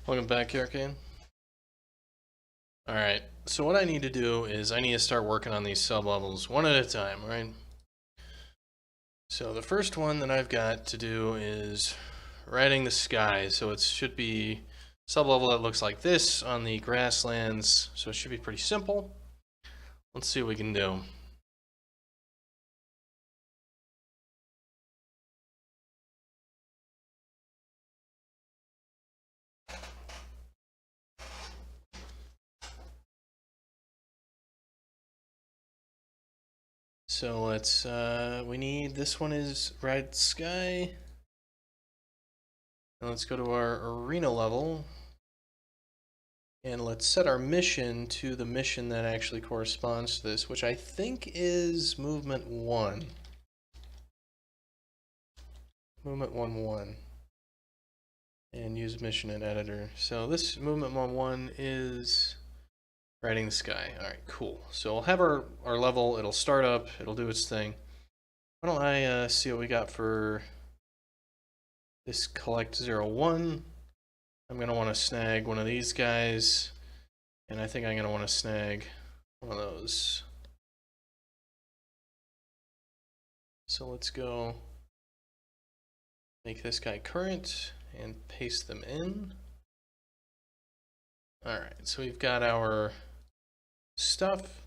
Welcome back, Arcane. Alright, so what I need to do is I need to start working on these sub-levels one at a time, right? So the first one that I've got to do is riding the sky. So it should be sub-level that looks like this on the grasslands. So it should be pretty simple. Let's see what we can do. So let's, we need, this one is ride sky. And let's go to our arena level. And let's set our mission to the mission that actually corresponds to this, which I think is movement 1. Movement 1-1. And use mission and editor. So this movement 1-1 is riding the sky. Alright, cool. So we'll have our level, it'll start up, it'll do its thing. Why don't I see what we got for this collect 01. I'm going to want to snag one of these guys. And I think I'm going to want to snag one of those. So let's go make this guy current and paste them in. Alright, so we've got our stuff.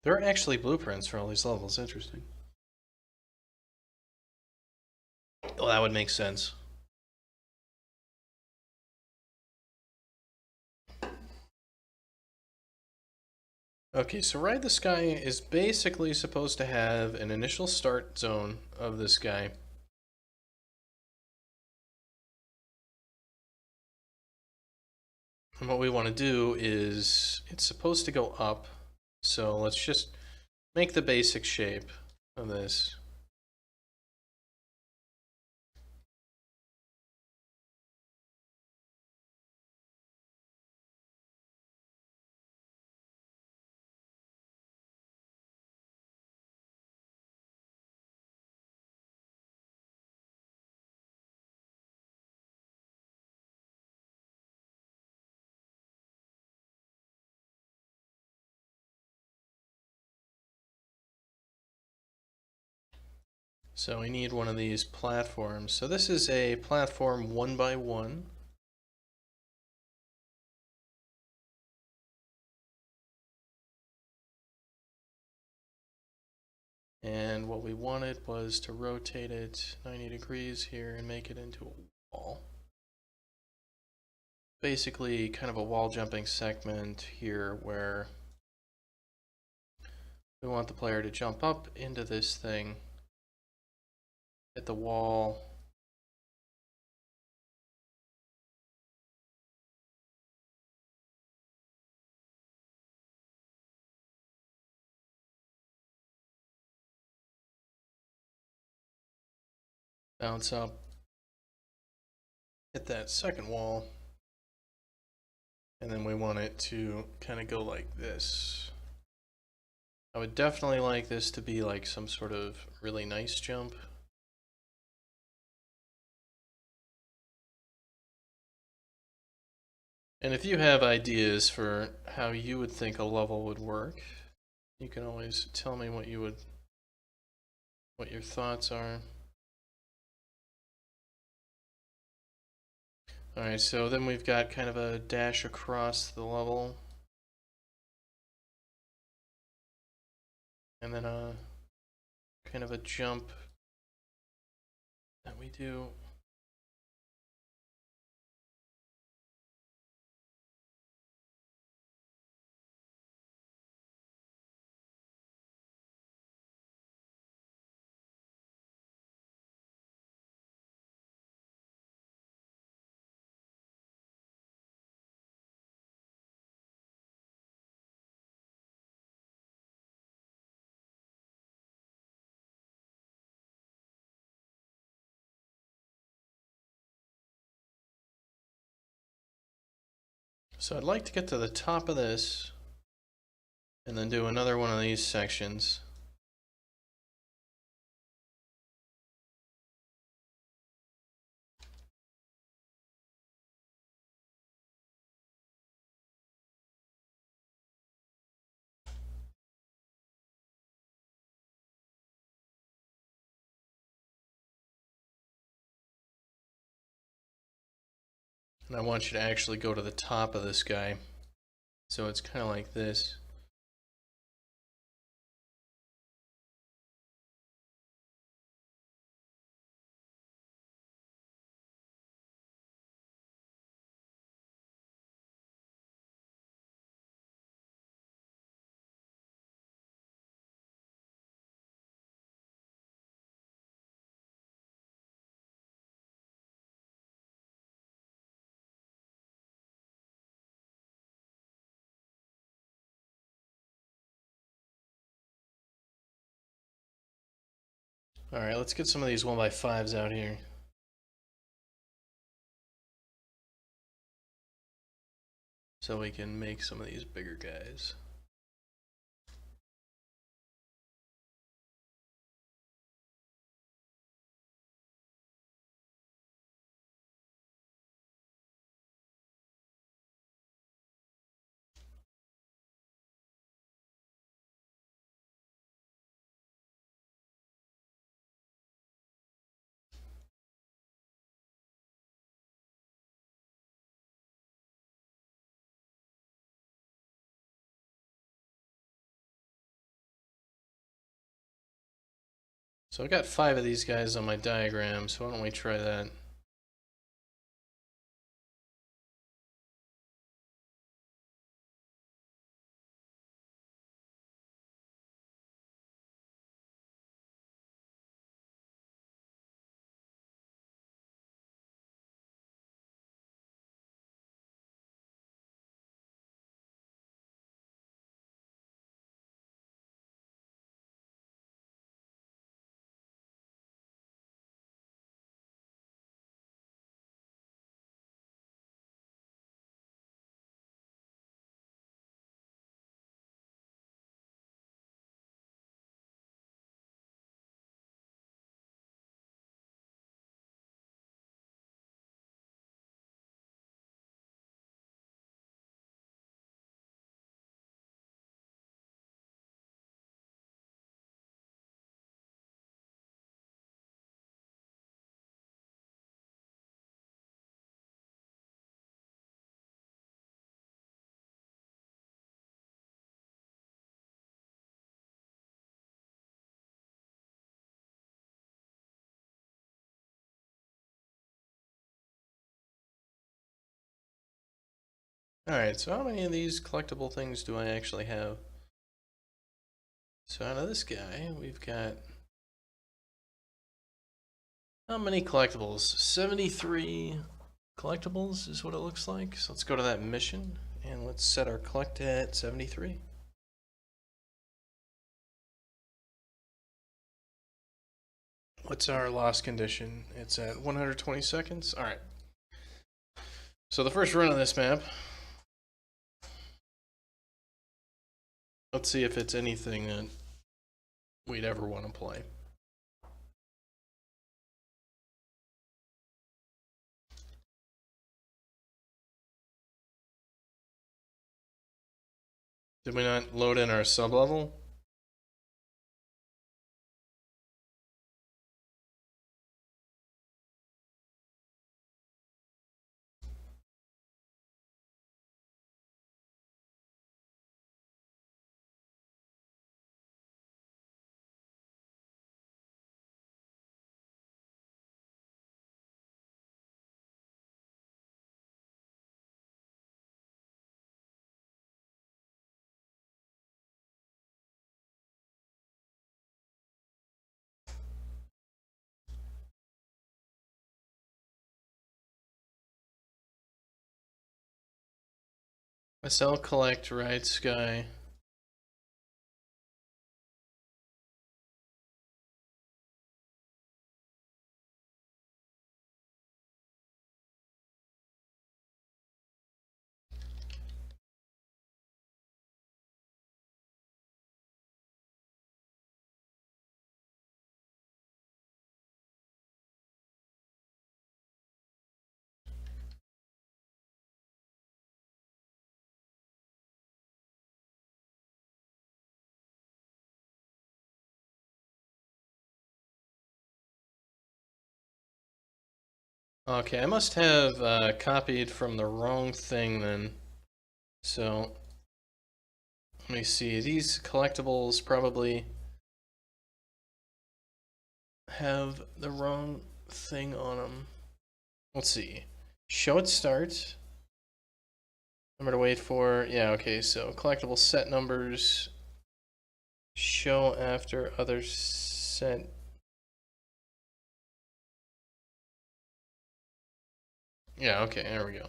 There are actually blueprints for all these levels. Interesting. Well, that would make sense. Okay, so Ride the Sky is basically supposed to have an initial start zone of this guy. And what we want to do is, it's supposed to go up. So let's just make the basic shape of this. So we need one of these platforms. So this is a platform 1x1. And what we wanted was to rotate it 90 degrees here and make it into a wall. Basically kind of a wall jumping segment here where we want the player to jump up into this thing, hit the wall, bounce up, hit that second wall, and then we want it to kind of go like this. I would definitely like this to be like some sort of really nice jump. And if you have ideas for how you would think a level would work, you can always tell me what your thoughts are. Alright, so then we've got kind of a dash across the level. And then a kind of a jump that we do. So I'd like to get to the top of this and then do another one of these sections. And I want you to actually go to the top of this guy. So it's kind of like this. Alright, let's get some of these 1x5s out here. So we can make some of these bigger guys. So I got 5 of these guys on my diagram, so why don't we try that? Alright, so how many of these collectible things do I actually have? So out of this guy, we've got... How many collectibles? 73 collectibles is what it looks like. So let's go to that mission, and let's set our collect at 73. What's our loss condition? It's at 120 seconds. Alright. So the first run of this map, let's see if it's anything that we'd ever want to play. Did we not load in our sub-level? I sell, collect, ride, sky. Okay, I must have copied from the wrong thing then. So, let me see. These collectibles probably have the wrong thing on them. Let's see. Show at start. Number to wait for. Yeah, okay, so collectible set numbers. Show after other set. Yeah, okay, there we go.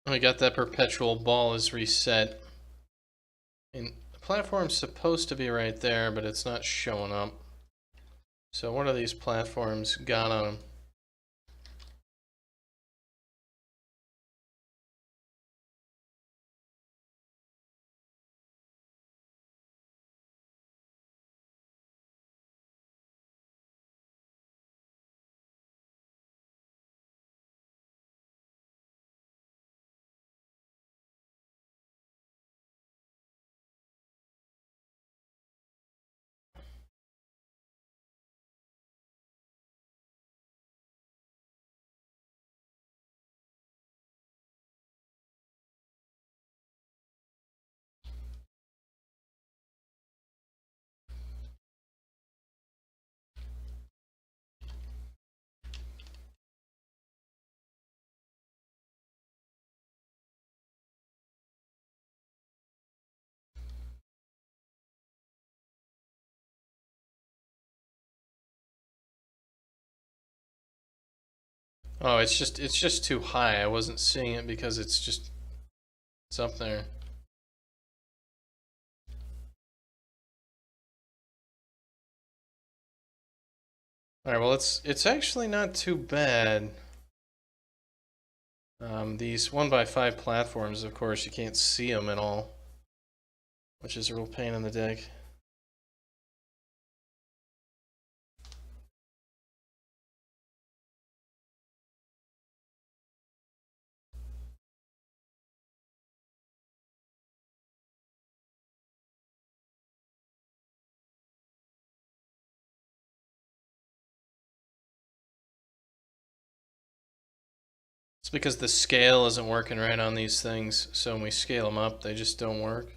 We got that perpetual ball is reset. And the platform's supposed to be right there, but it's not showing up. So what are these platforms got on them? Oh, it's just too high. I wasn't seeing it because it's up there. All right, well it's actually not too bad. These 1x5 platforms, of course, you can't see them at all, which is a real pain in the dick. It's because the scale isn't working right on these things, so when we scale them up, they just don't work.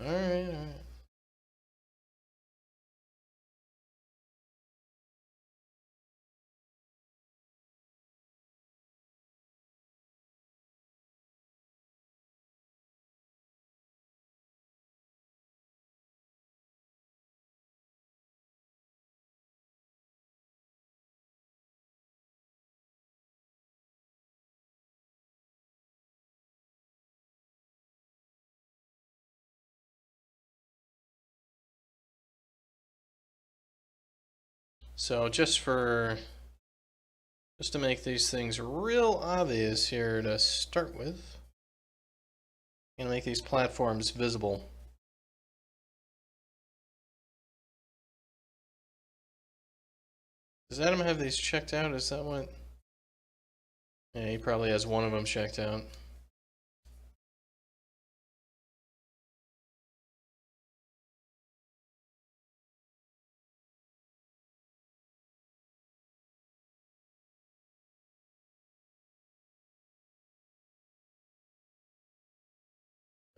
All right, all right. So just to make these things real obvious here to start with, I'm gonna make these platforms visible. Does Adam have these checked out? Is that what? Yeah, he probably has one of them checked out.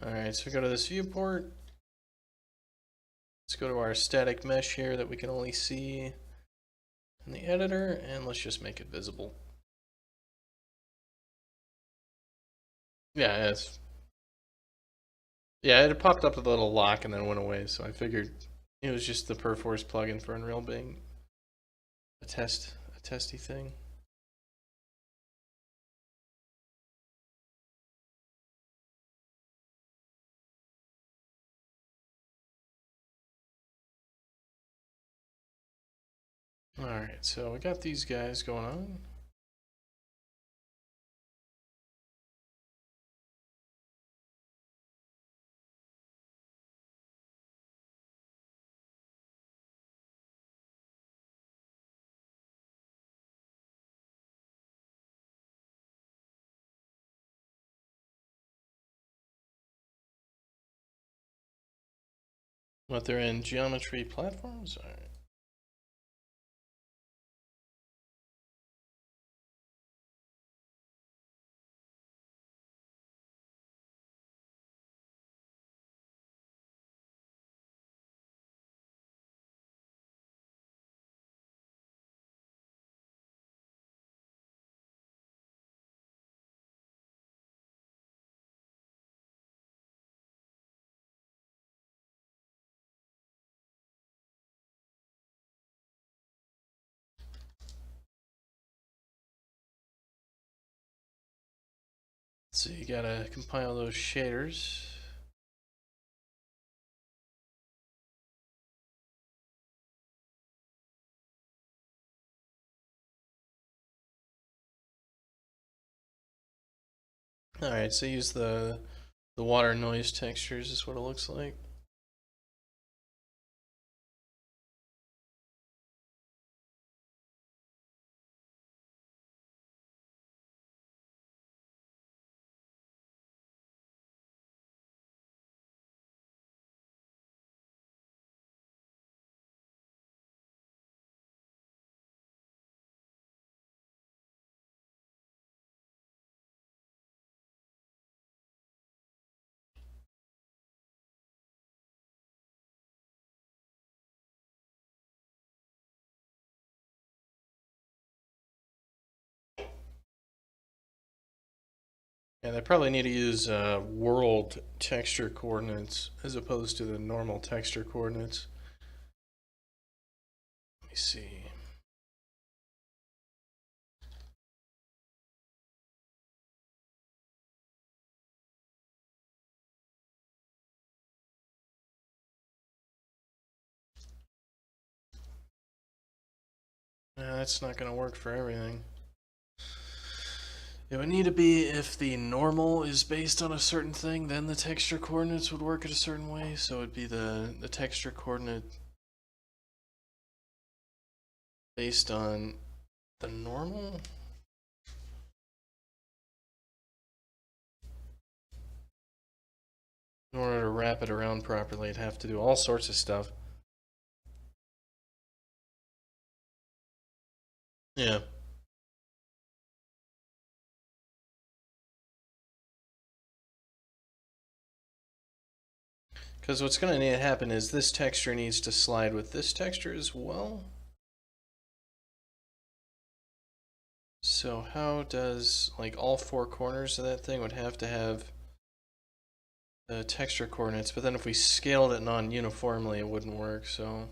Alright, so we go to this viewport. Let's go to our static mesh here that we can only see in the editor, and let's just make it visible. Yeah, it popped up with a little lock and then went away, so I figured it was just the Perforce plugin for Unreal being a testy thing. Alright, so we got these guys going on. What, they're in geometry platforms? Alright. So you gotta compile those shaders. Alright, so use the water noise textures is what it looks like. Yeah, they probably need to use world texture coordinates as opposed to the normal texture coordinates. Let me see. That's not going to work for everything. It would need to be if the normal is based on a certain thing, then the texture coordinates would work in a certain way. So it'd be the texture coordinate based on the normal. In order to wrap it around properly, it'd have to do all sorts of stuff. Yeah. Because what's going to need to happen is this texture needs to slide with this texture as well. So how does, like, all four corners of that thing would have to have the texture coordinates, but then if we scaled it non-uniformly, it wouldn't work, so...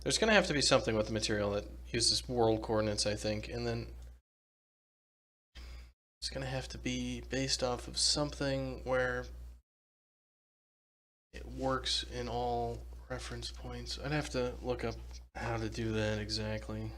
There's going to have to be something with the material that uses world coordinates, I think, and then it's going to have to be based off of something where it works in all reference points. I'd have to look up how to do that exactly.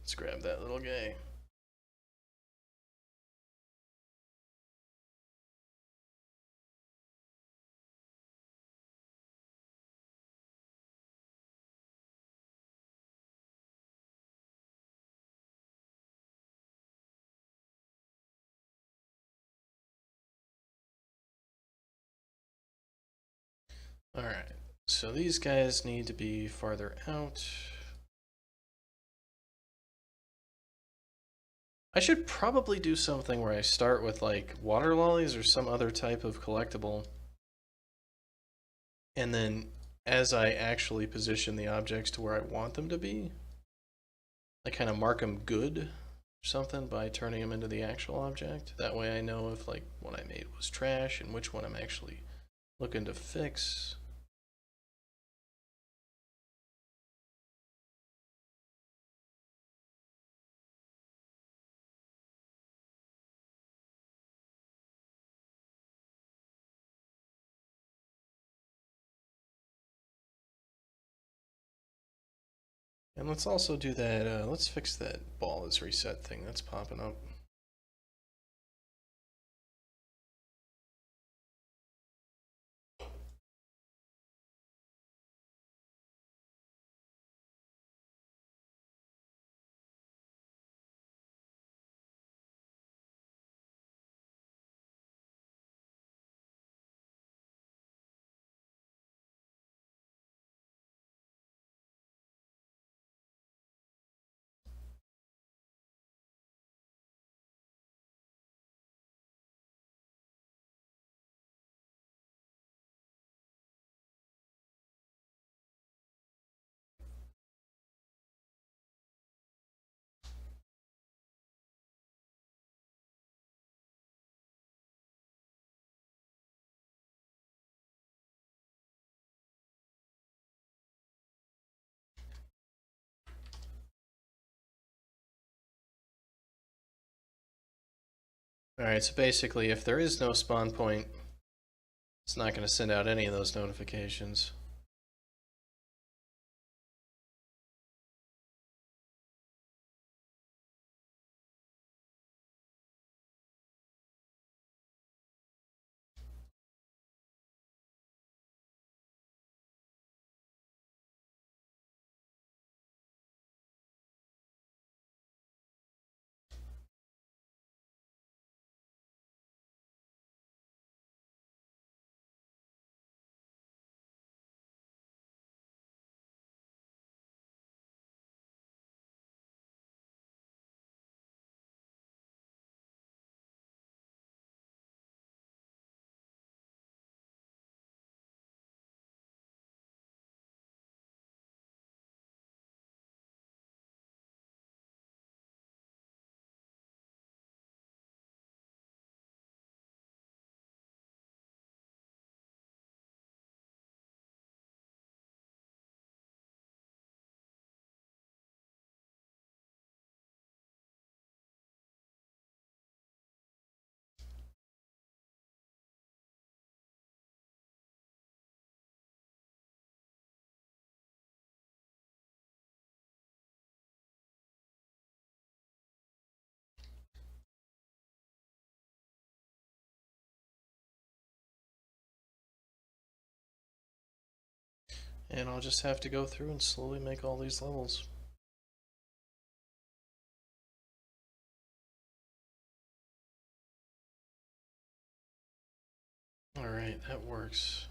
Let's grab that little guy. Alright, so these guys need to be farther out. I should probably do something where I start with like water lollies or some other type of collectible. And then as I actually position the objects to where I want them to be, I kind of mark them good. something by turning them into the actual object. That way I know if like what I made was trash and which one I'm actually looking to fix. And let's also do that, let's fix that ball is reset thing that's popping up. Alright, so basically if there is no spawn point, it's not going to send out any of those notifications. And I'll just have to go through and slowly make all these levels. Alright, that works.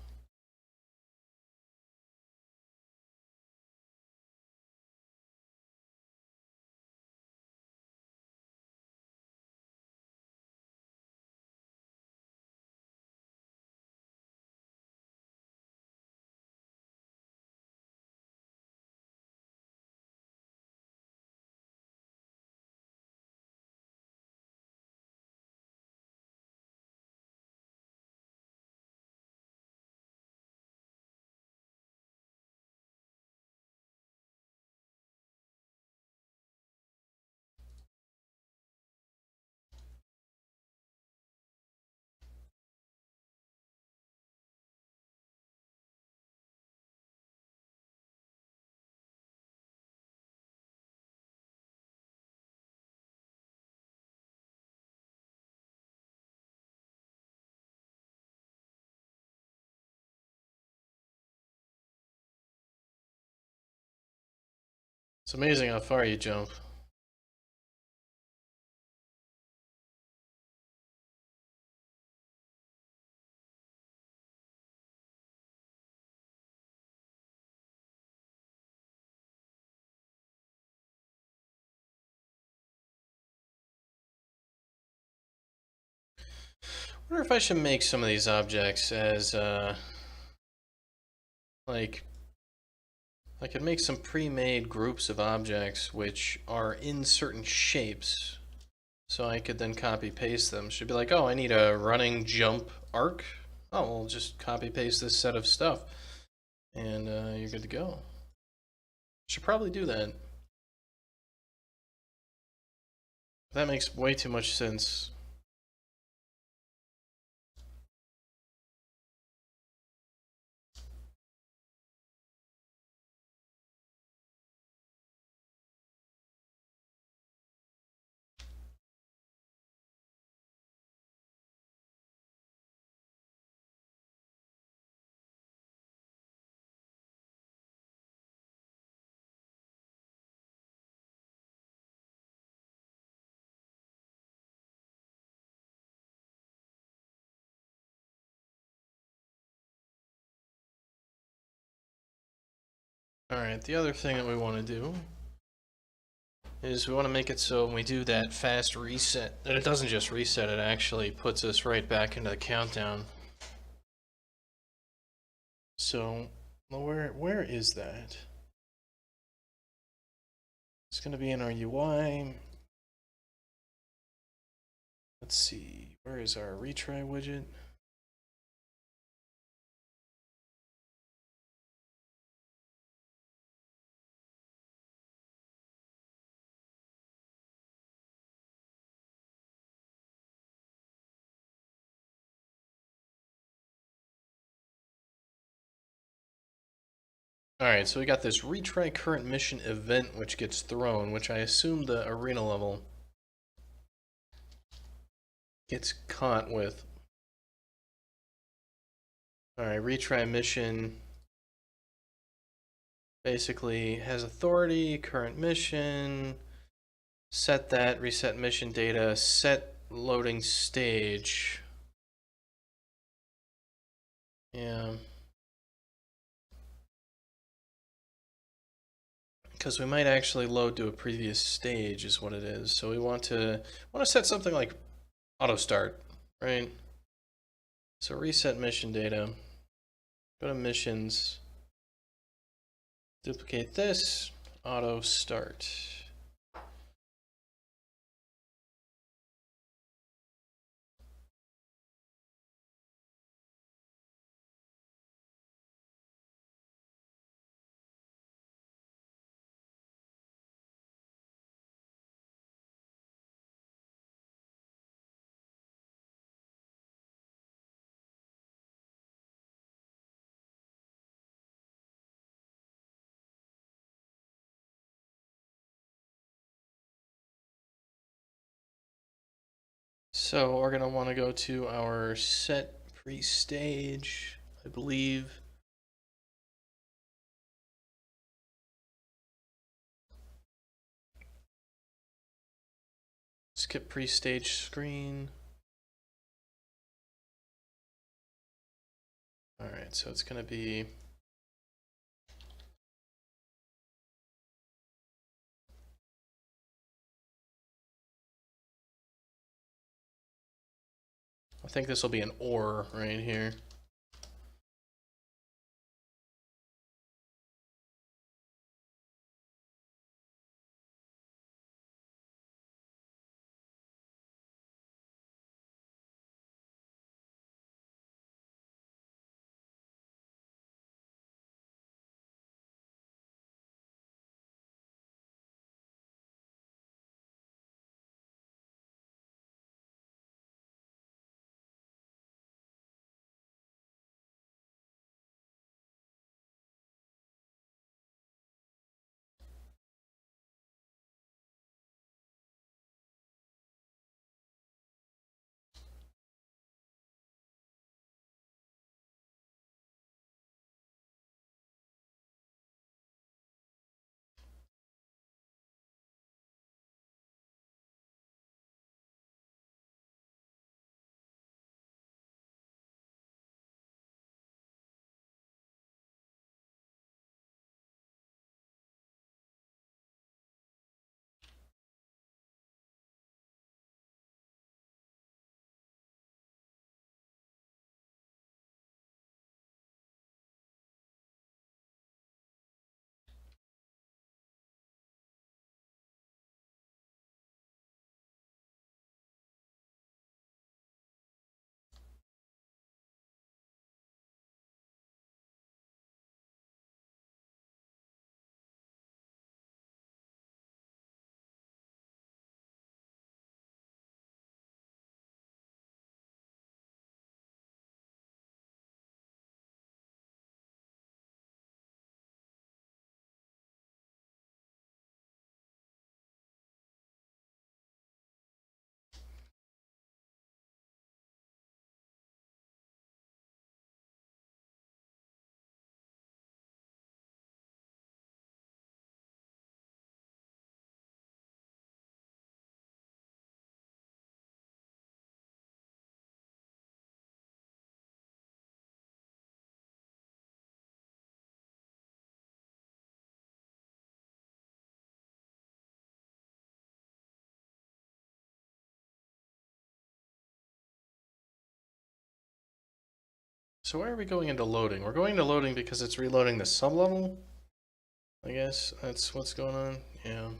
It's amazing how far you jump. I wonder if I should make some of these objects as, like, I could make some pre-made groups of objects which are in certain shapes So I could then copy paste them. Should be like, oh, I need a running jump arc. Oh, we'll just copy paste this set of stuff, and you're good to go. Should probably do that. That makes way too much sense. Alright, the other thing that we want to do is we want to make it so when we do that fast reset, that it doesn't just reset, it actually puts us right back into the countdown. So, where is that? It's going to be in our UI. Let's see, where is our retry widget? Alright, so we got this retry current mission event which gets thrown, which I assume the arena level gets caught with. Alright, retry mission basically has authority, current mission, set that, reset mission data, set loading stage. Yeah. Because we might actually load to a previous stage is what it is. So we want to set something like auto start, right? So reset mission data, go to missions, duplicate this, auto start. So we're going to want to go to our set pre-stage, I believe. Skip pre-stage screen. Alright, so it's going to be I think this will be an or right here. So why are we going into loading? We're going into loading because it's reloading the sublevel. I guess that's what's going on. Yeah.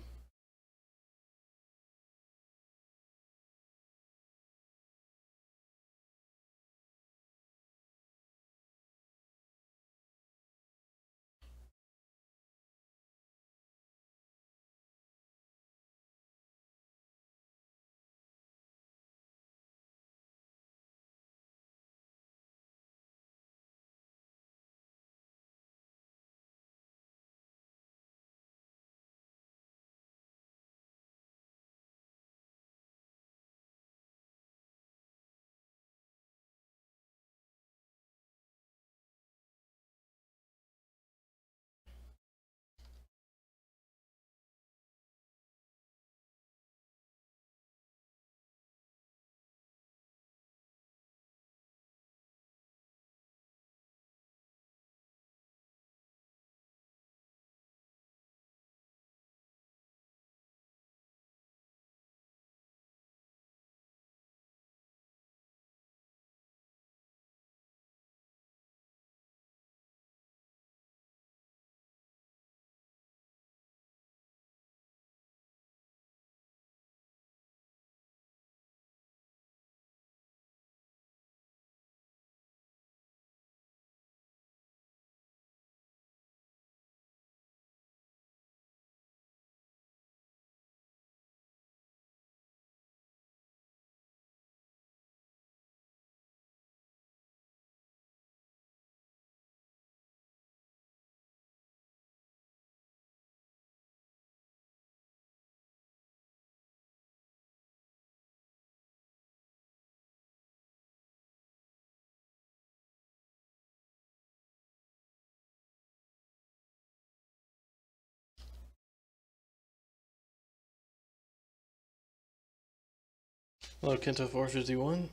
Hello, Kento 451.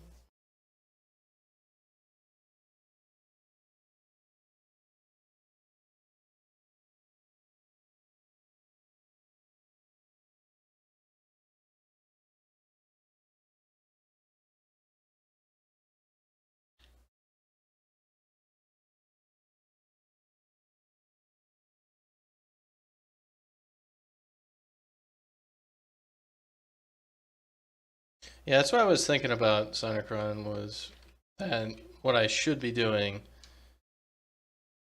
Yeah, that's what I was thinking about Sonicron, was that what I should be doing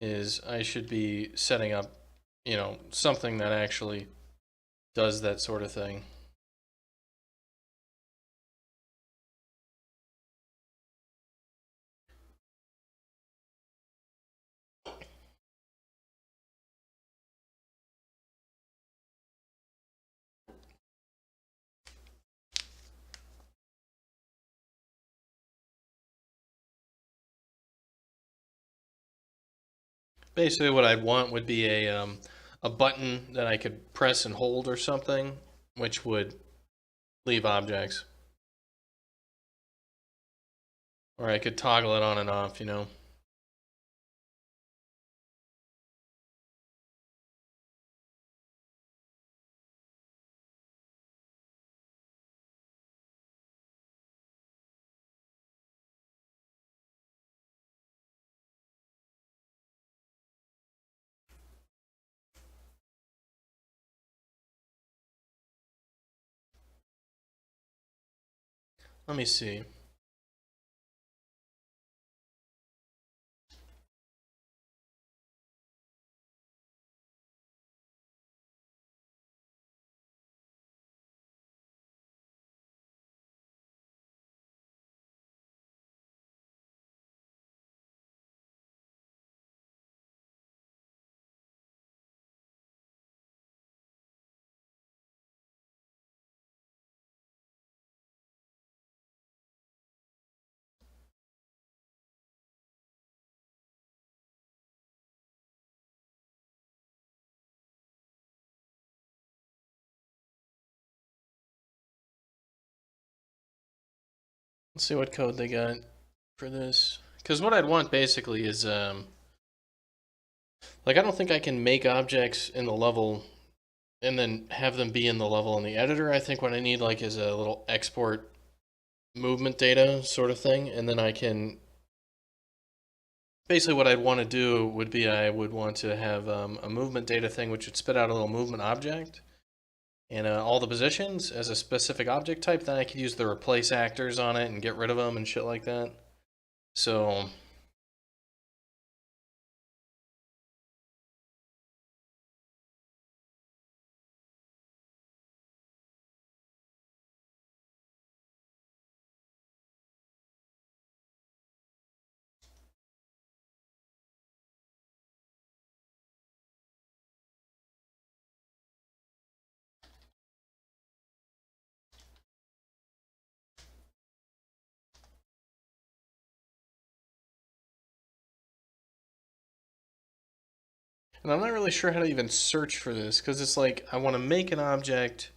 is I should be setting up, something that actually does that sort of thing. Basically, what I'd want would be a button that I could press and hold or something, which would leave objects. Or I could toggle it on and off. Let me see. Let's see what code they got for this. Because what I'd want basically is, like, I don't think I can make objects in the level and then have them be in the level in the editor. I think what I need, like, is a little export movement data sort of thing, and then I can basically what I'd want to do would be I would want to have a movement data thing which would spit out a little movement object and all the positions as a specific object type. Then I could use the replace actors on it and get rid of them and shit like that. So and I'm not really sure how to even search for this because it's like I want to make an object.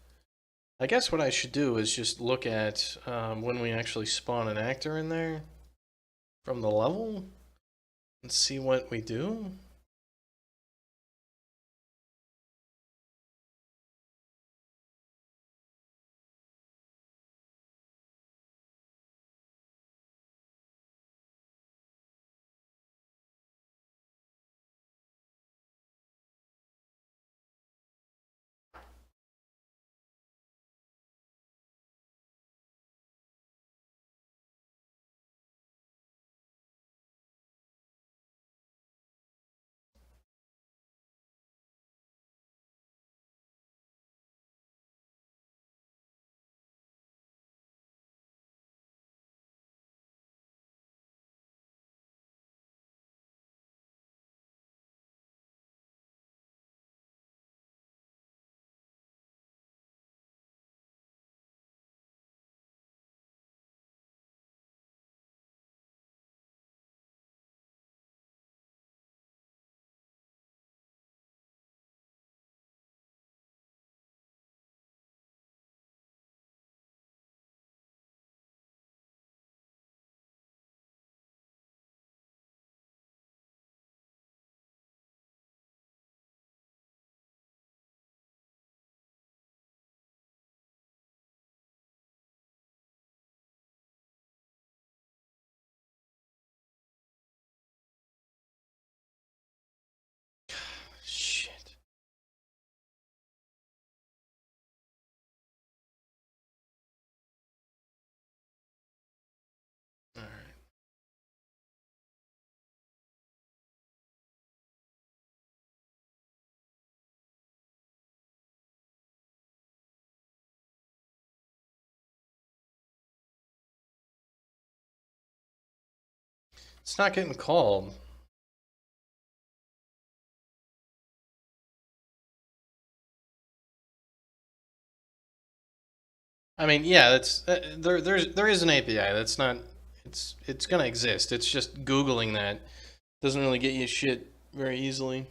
I guess what I should do is just look at when we actually spawn an actor in there from the level and see what we do. Shit. All right. It's not getting called. I mean, yeah, that's there is an API. That's not. It's gonna exist. It's just googling that doesn't really get you shit very easily.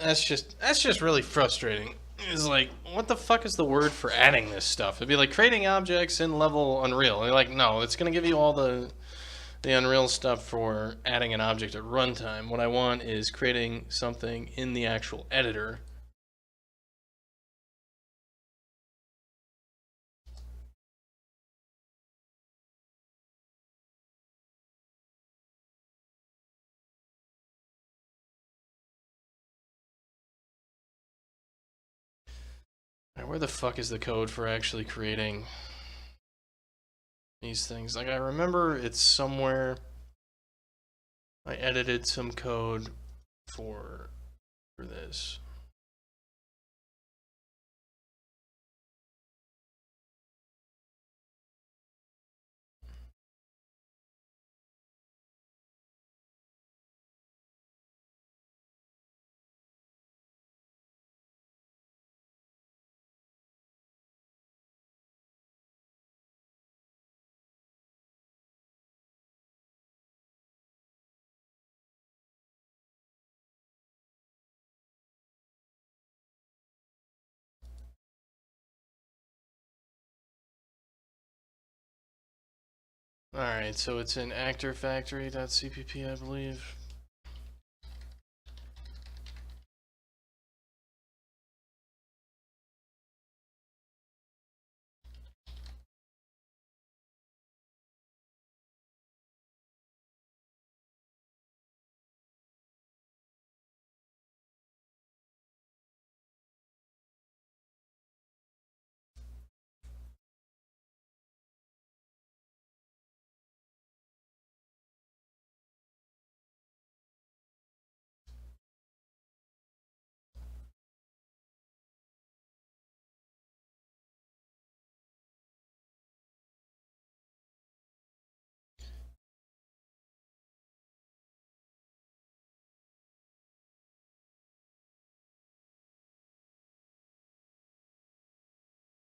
That's just really frustrating. It's like, what the fuck is the word for adding this stuff? It'd be like creating objects in level Unreal. You're like, no, it's gonna give you all the Unreal stuff for adding an object at runtime. What I want is creating something in the actual editor. Now, where the fuck is the code for actually creating these things? Like, I remember it's somewhere. I edited some code for this. Alright, so it's in actorfactory.cpp, I believe.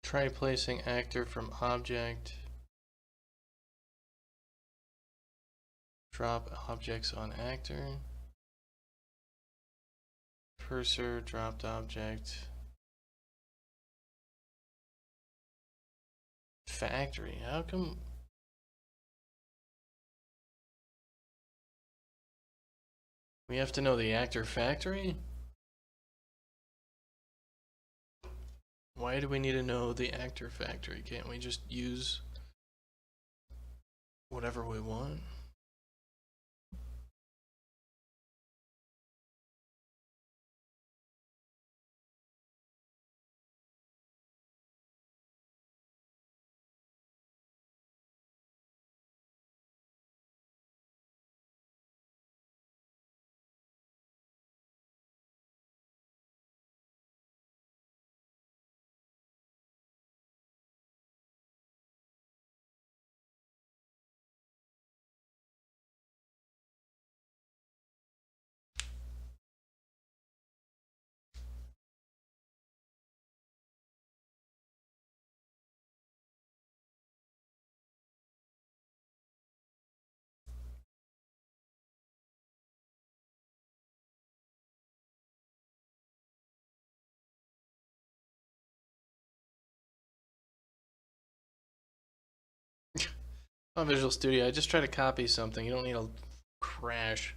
Try placing actor from object. Drop objects on actor. Cursor, dropped object. Factory. How come? We have to know the actor factory? Why do we need to know the actor factory? Can't we just use whatever we want? On Visual Studio, I just try to copy something. You don't need a crash.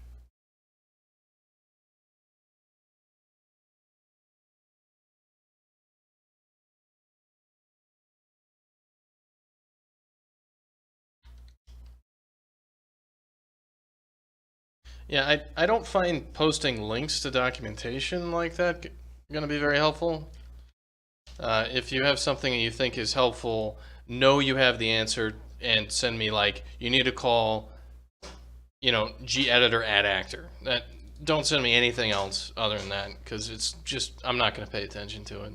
Yeah, I don't find posting links to documentation like that going to be very helpful. If you have something that you think is helpful, know you have the answer and send me like, you need to call, gedit add actor. That don't send me anything else other than that, because it's just, I'm not going to pay attention to it.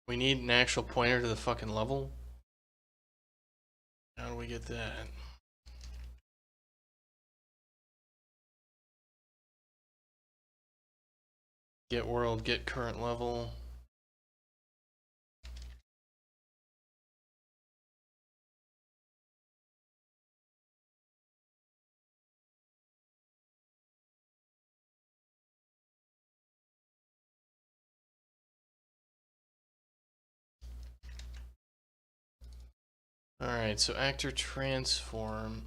We need an actual pointer to the fucking level. How do we get that? Get world, get current level. Alright, so actor transform.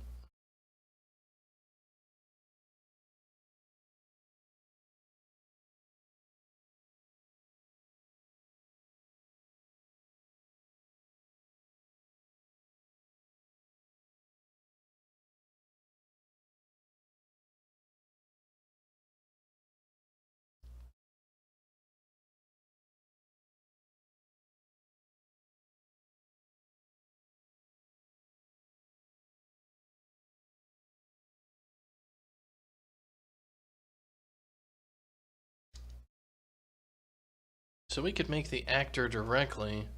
So we could make the actor directly,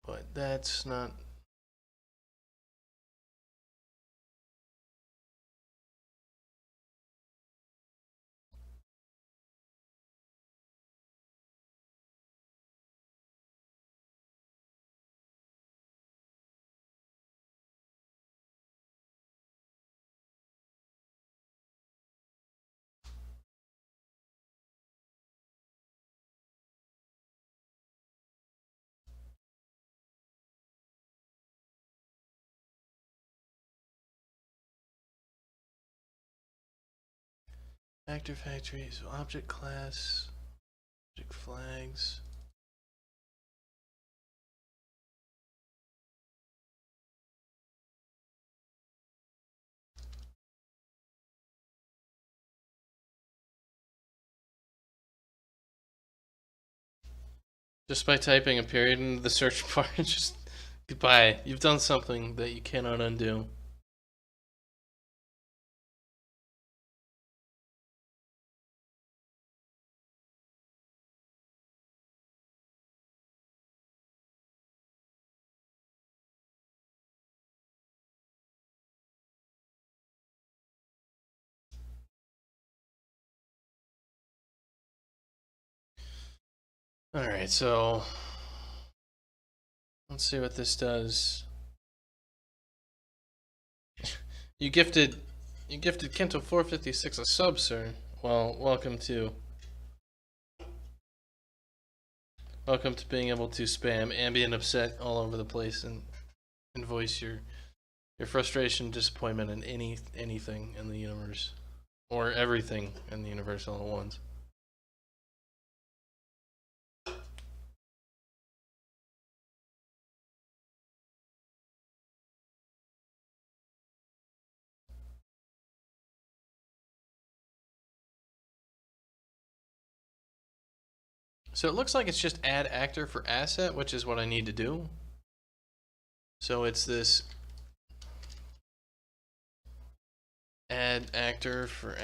but that's not. Actor factory, so object class, object flags. Just by typing a period into the search bar, just goodbye. You've done something that you cannot undo. Alright, so let's see what this does. You gifted Kento 456 a sub, sir. Well, welcome to being able to spam ambient upset all over the place and voice your frustration, disappointment, and anything in the universe, or everything in the universe all at once. So it looks like it's just add actor for asset, which is what I need to do. So it's this add actor for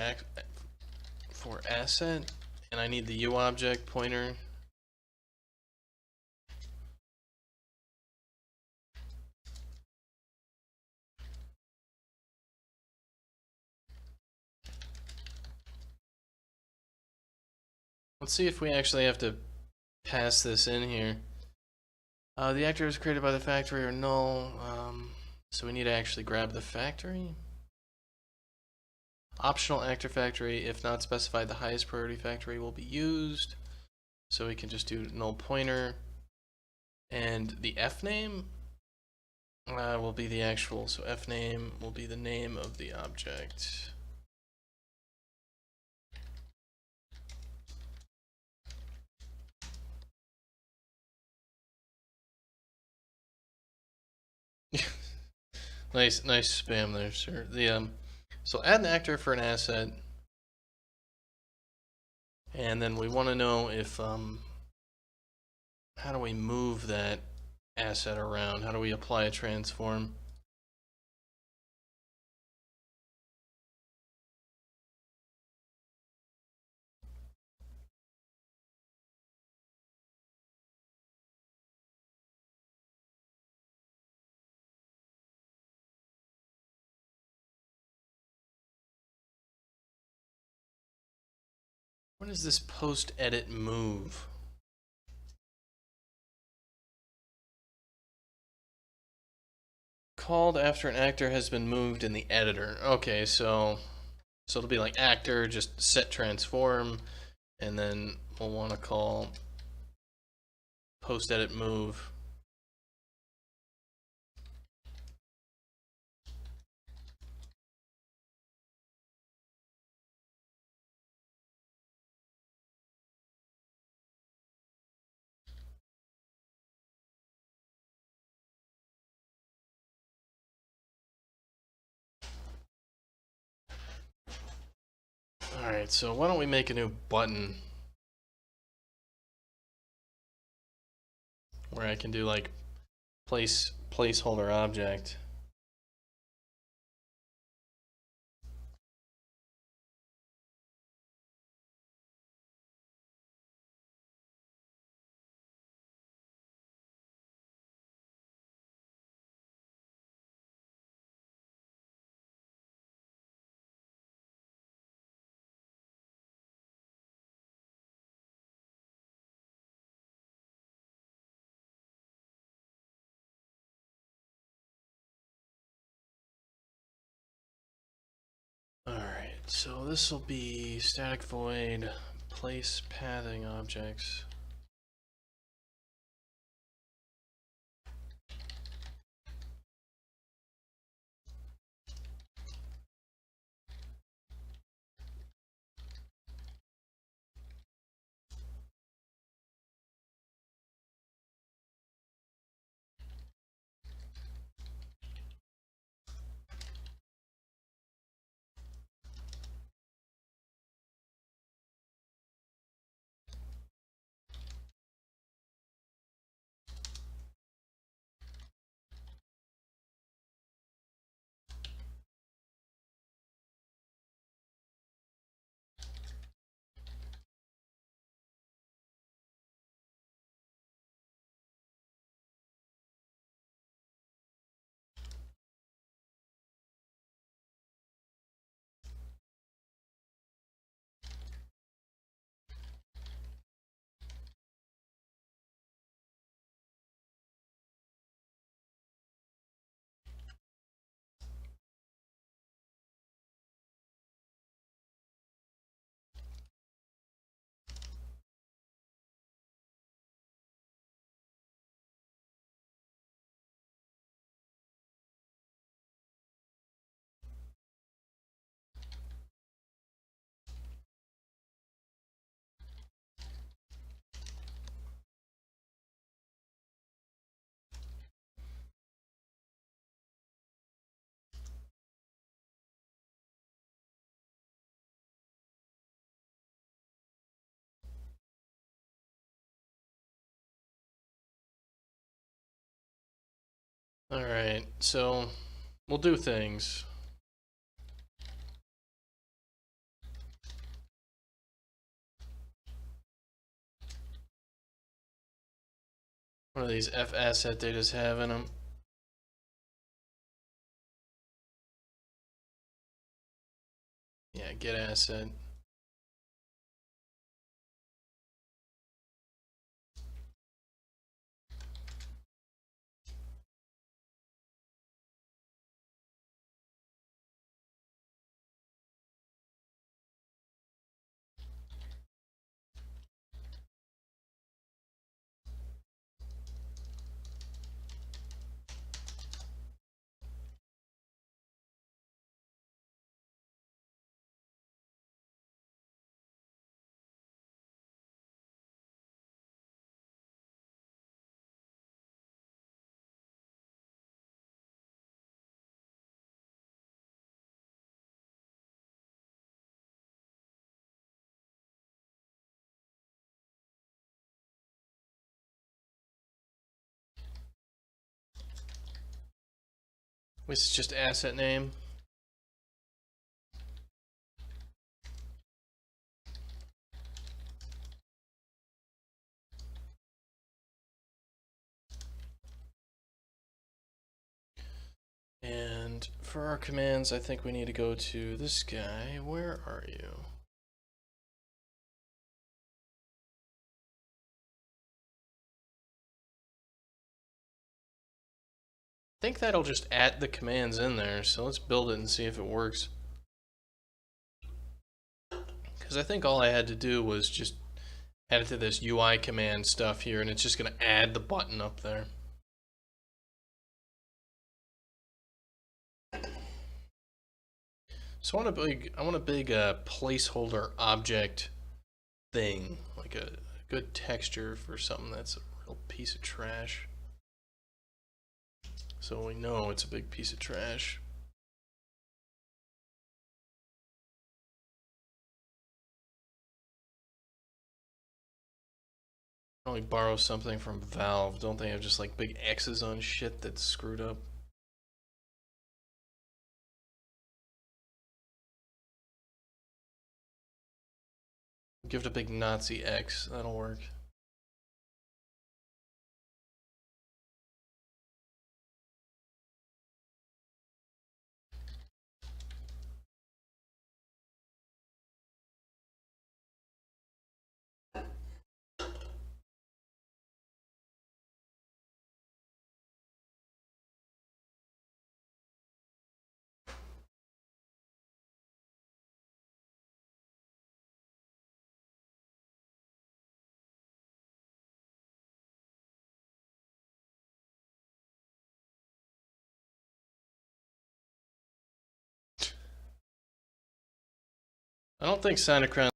asset, and I need the U object pointer. Let's see if we actually have to pass this in here. The actor is created by the factory or null, so we need to actually grab the factory. Optional actor factory, if not specified, the highest priority factory will be used. So we can just do null pointer. And the F name will be the actual, so F name will be the name of the object. nice spam there, sir. So add an actor for an asset, and then we want to know if how do we move that asset around? How do we apply a transform? What is this post edit move? Called after an actor has been moved in the editor. Okay, so it'll be like actor, just set transform, and then we'll want to call post edit move. Alright, so why don't we make a new button where I can do like placeholder object. Alright, so this will be static void place pathing objects. Alright, so we'll do things. What do these F asset datas have in them? Yeah, get asset. This is just asset name. And for our commands, I think we need to go to this guy. Where are you? I think that'll just add the commands in there, so let's build it and see if it works. Because I think all I had to do was just add it to this UI command stuff here, and it's just going to add the button up there. So I want a big placeholder object thing, like a good texture for something that's a real piece of trash. So we know it's a big piece of trash. Probably borrow something from Valve. Don't they have just like big X's on shit that's screwed up? Give it a big Nazi X. That'll work. I don't think Santa Crown